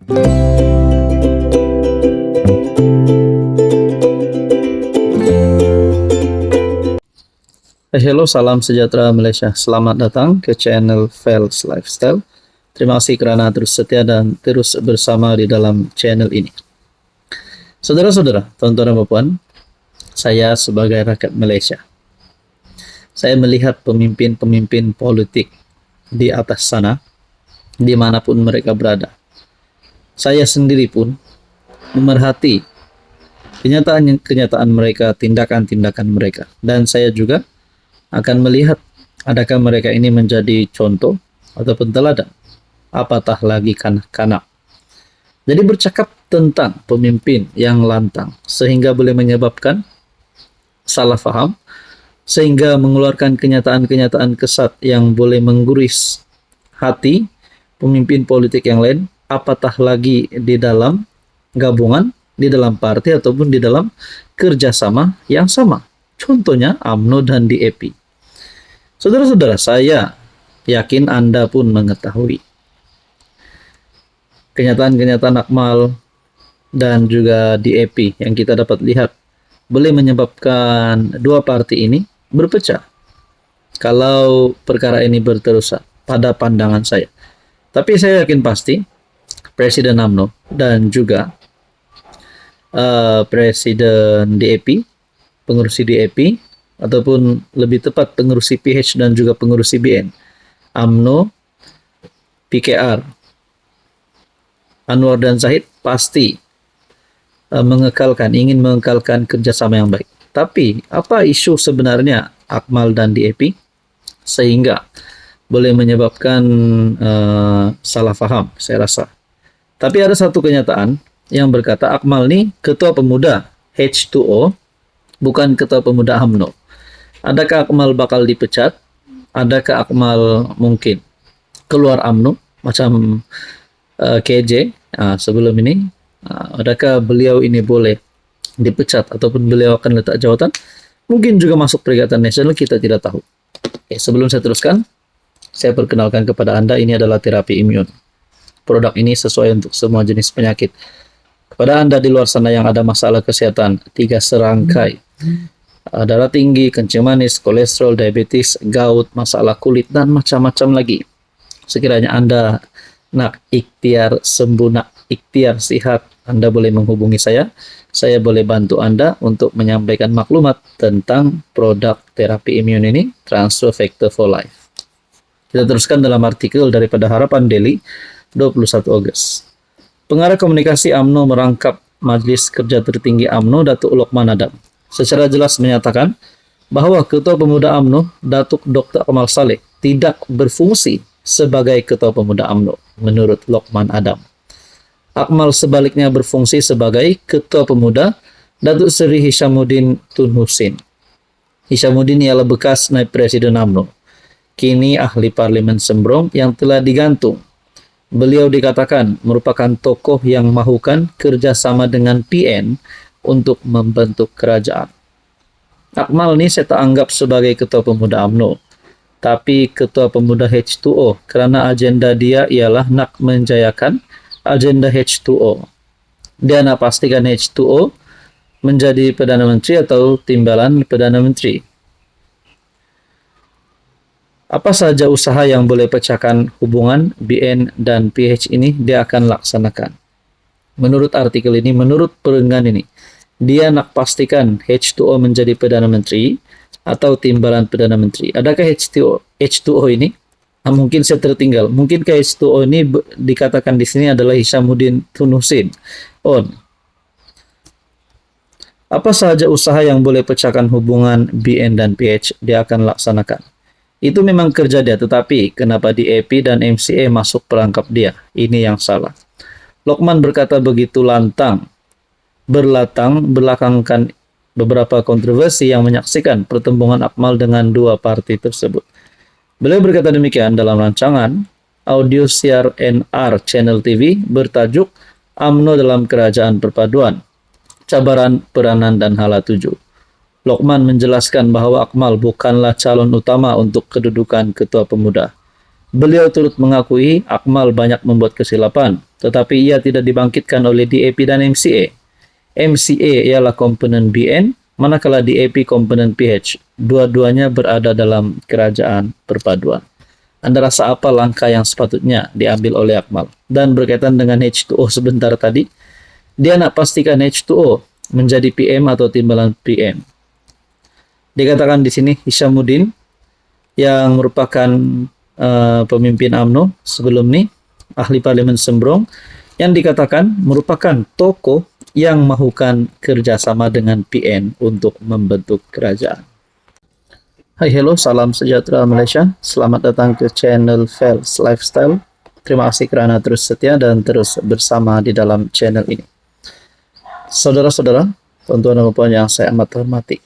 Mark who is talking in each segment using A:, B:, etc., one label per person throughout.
A: Hello, salam sejahtera Malaysia. Selamat datang ke channel Fels Lifestyle. Terima kasih kerana terus setia dan terus bersama di dalam channel ini. Saudara-saudara, tuan-tuan dan puan, saya sebagai rakyat Malaysia, saya melihat pemimpin-pemimpin politik di atas sana, dimanapun mereka berada. Saya sendiri pun memerhati kenyataan mereka, tindakan-tindakan mereka. Dan saya juga akan melihat adakah mereka ini menjadi contoh ataupun teladan, apatah lagi kanak-kanak. Jadi bercakap tentang pemimpin yang lantang sehingga boleh menyebabkan salah faham, sehingga mengeluarkan kenyataan-kenyataan kesat yang boleh mengguris hati pemimpin politik yang lain, apatah lagi di dalam gabungan, di dalam partai ataupun di dalam kerjasama yang sama. Contohnya UMNO dan DAP. Saudara-saudara, saya yakin Anda pun mengetahui kenyataan-kenyataan Akmal dan juga DAP yang kita dapat lihat boleh menyebabkan dua parti ini berpecah kalau perkara ini berterusan pada pandangan saya. Tapi saya yakin pasti Presiden UMNO dan juga Presiden DAP, pengurusi DAP, ataupun lebih tepat pengurusi PH dan juga pengurusi BN, UMNO, PKR, Anwar dan Zahid pasti ingin mengekalkan kerjasama yang baik. Tapi apa isu sebenarnya Akmal dan DAP sehingga boleh menyebabkan salah faham, saya rasa. Tapi ada satu kenyataan yang berkata Akmal ni ketua pemuda H2O, bukan ketua pemuda UMNO. Adakah Akmal bakal dipecat? Adakah Akmal mungkin keluar UMNO macam KJ sebelum ini? Adakah beliau ini boleh dipecat ataupun beliau akan letak jawatan? Mungkin juga masuk Perikatan Nasional, kita tidak tahu. Sebelum saya teruskan, saya perkenalkan kepada Anda, ini adalah terapi imun. Produk ini sesuai untuk semua jenis penyakit. Kepada Anda di luar sana yang ada masalah kesehatan, 3 serangkai, darah tinggi, kencing manis, kolesterol, diabetes, gout, masalah kulit, dan macam-macam lagi. Sekiranya Anda nak ikhtiar sembuh, nak ikhtiar sihat, Anda boleh menghubungi saya. Saya boleh bantu Anda untuk menyampaikan maklumat tentang produk terapi imun ini, Transfer Factor for Life. Kita teruskan dalam artikel daripada Harapan Daily, 21 Ogos. Pengarah komunikasi UMNO merangkap Majlis Kerja Tertinggi UMNO, Datuk Lokman Adam, secara jelas menyatakan bahawa Ketua Pemuda UMNO, Datuk Dr. Kamal Saleh, tidak berfungsi sebagai Ketua Pemuda UMNO, menurut Lokman Adam. Akmal sebaliknya berfungsi sebagai Ketua Pemuda, Datuk Seri Hishamuddin Tun Hussein. Hishamuddin ialah bekas naib Presiden UMNO, kini ahli Parlimen Sembrong yang telah digantung. Beliau dikatakan merupakan tokoh yang mahukan kerjasama dengan PN untuk membentuk kerajaan. Akmal ni saya tak anggap sebagai Ketua Pemuda UMNO, tapi Ketua Pemuda H2O, kerana agenda dia ialah nak menjayakan agenda H2O. Dia nak pastikan H2O menjadi Perdana Menteri atau timbalan Perdana Menteri. Apa sahaja usaha yang boleh pecahkan hubungan BN dan PH ini, dia akan laksanakan. Menurut artikel ini, menurut perenggan ini, dia nak pastikan H2O menjadi Perdana Menteri atau timbalan Perdana Menteri. Adakah H2O ini? Mungkin saya tertinggal. Mungkinkah H2O ini dikatakan di sini adalah Hishamuddin Tun Hussein? Apa sahaja usaha yang boleh pecahkan hubungan BN dan PH, dia akan laksanakan. Itu memang kerja dia, tetapi kenapa DAP dan MCA masuk perangkap dia? Ini yang salah. Lokman berkata begitu lantang, belakangkan beberapa kontroversi yang menyaksikan pertemuan Akmal dengan dua parti tersebut. Beliau berkata demikian dalam rancangan audio siar NR Channel TV bertajuk UMNO dalam Kerajaan Perpaduan, Cabaran, Peranan, dan Hala 7. Lokman menjelaskan bahawa Akmal bukanlah calon utama untuk kedudukan Ketua Pemuda. Beliau turut mengakui Akmal banyak membuat kesilapan, tetapi ia tidak dibangkitkan oleh DAP dan MCA. MCA ialah komponen BN, manakala DAP komponen PH. Dua-duanya berada dalam kerajaan perpaduan. Anda rasa apa langkah yang sepatutnya diambil oleh Akmal? Dan berkaitan dengan H2O sebentar tadi, dia nak pastikan H2O menjadi PM atau timbalan PM. Dikatakan di sini Hishamuddin yang merupakan pemimpin UMNO sebelum ini, ahli parlemen Sembrong, yang dikatakan merupakan tokoh yang mahukan kerjasama dengan PN untuk membentuk kerajaan. Hai, hello, salam sejahtera Malaysia. Selamat datang ke channel Fels Lifestyle. Terima kasih kerana terus setia dan terus bersama di dalam channel ini. Saudara-saudara, tuan-tuan dan puan yang saya amat hormati.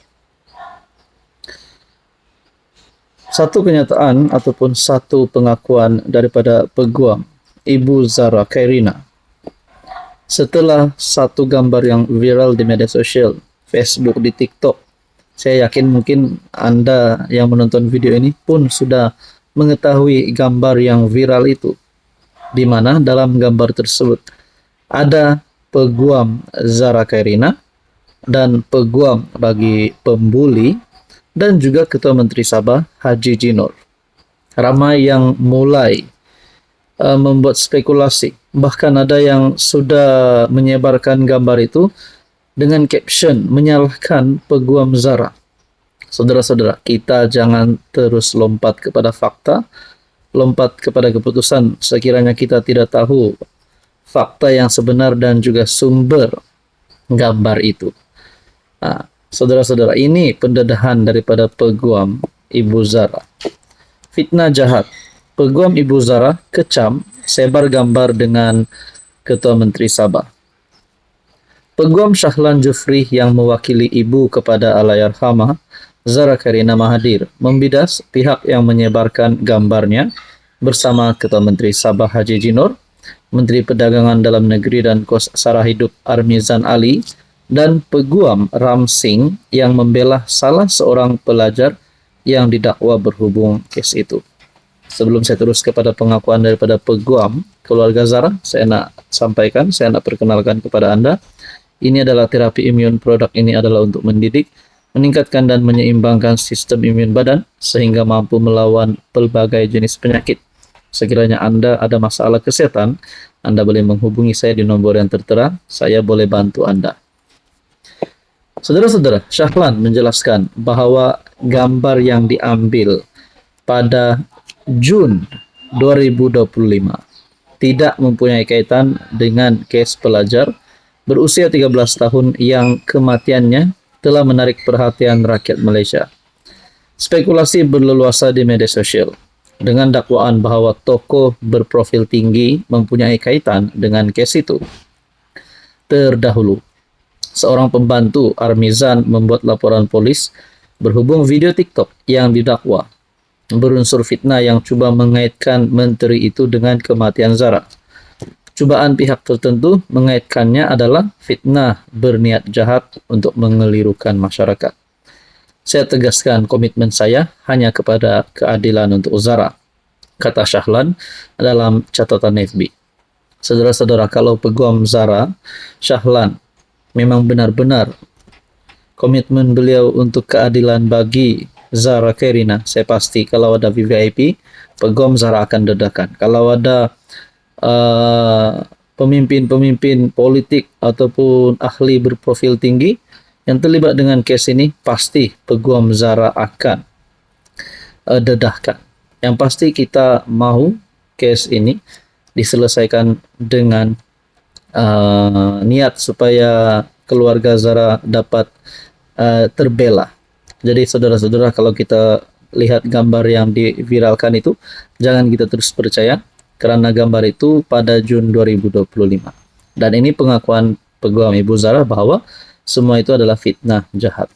A: Satu kenyataan ataupun satu pengakuan daripada peguam Ibu Zahra Khairina setelah satu gambar yang viral di media sosial, Facebook, di TikTok. Saya yakin mungkin Anda yang menonton video ini pun sudah mengetahui gambar yang viral itu, di mana dalam gambar tersebut ada peguam Zahra Khairina dan peguam bagi pembuli dan juga Ketua Menteri Sabah Haji Jinor. Ramai yang mulai membuat spekulasi, bahkan ada yang sudah menyebarkan gambar itu dengan caption menyalahkan peguam Zahra. Saudara-saudara, kita jangan terus lompat kepada fakta, lompat kepada keputusan sekiranya kita tidak tahu fakta yang sebenar dan juga sumber gambar itu. Nah, saudara-saudara, ini pendedahan daripada peguam Ibu Zahra. Fitnah jahat. Peguam Ibu Zahra kecam sebar gambar dengan Ketua Menteri Sabah. Peguam Shahlan Jufri yang mewakili ibu kepada Allahyarhamah Zahra Khairina Mahathir membidas pihak yang menyebarkan gambarnya bersama Ketua Menteri Sabah Haji Jinor, Menteri Perdagangan Dalam Negeri dan Kos Sara Hidup Armizan Ali, dan peguam Ram Singh yang membela salah seorang pelajar yang didakwa berhubung kes itu. Sebelum saya terus kepada pengakuan daripada peguam keluarga Zahra, saya nak perkenalkan kepada Anda. Ini adalah terapi imun. Produk ini adalah untuk mendidik, meningkatkan dan menyeimbangkan sistem imun badan sehingga mampu melawan pelbagai jenis penyakit. Sekiranya Anda ada masalah kesehatan, Anda boleh menghubungi saya di nomor yang tertera. Saya boleh bantu Anda. Saudara-saudara, Shahlan menjelaskan bahawa gambar yang diambil pada Jun 2025 tidak mempunyai kaitan dengan kes pelajar berusia 13 tahun yang kematiannya telah menarik perhatian rakyat Malaysia. Spekulasi berleluasa di media sosial dengan dakwaan bahawa tokoh berprofil tinggi mempunyai kaitan dengan kes itu. Terdahulu, seorang pembantu Armizan membuat laporan polis berhubung video TikTok yang didakwa berunsur fitnah yang cuba mengaitkan menteri itu dengan kematian Zahra. Cubaan pihak tertentu mengaitkannya adalah fitnah berniat jahat untuk mengelirukan masyarakat. Saya tegaskan komitmen saya hanya kepada keadilan untuk Zahra, kata Shahlan dalam catatan FB. Saudara-saudara, kalau peguam Zahra, Shahlan, memang benar-benar komitmen beliau untuk keadilan bagi Zahra Khairina, saya pasti kalau ada VVIP, peguam Zahra akan dedakan. Kalau ada pemimpin-pemimpin politik ataupun ahli berprofil tinggi yang terlibat dengan kes ini, pasti peguam Zahra akan dedahkan. Yang pasti kita mahu kes ini diselesaikan dengan niat supaya keluarga Zahra dapat terbela. Jadi saudara-saudara, kalau kita lihat gambar yang diviralkan itu, jangan kita terus percaya kerana gambar itu pada Jun 2025. Dan ini pengakuan peguam Ibu Zahra bahawa semua itu adalah fitnah jahat.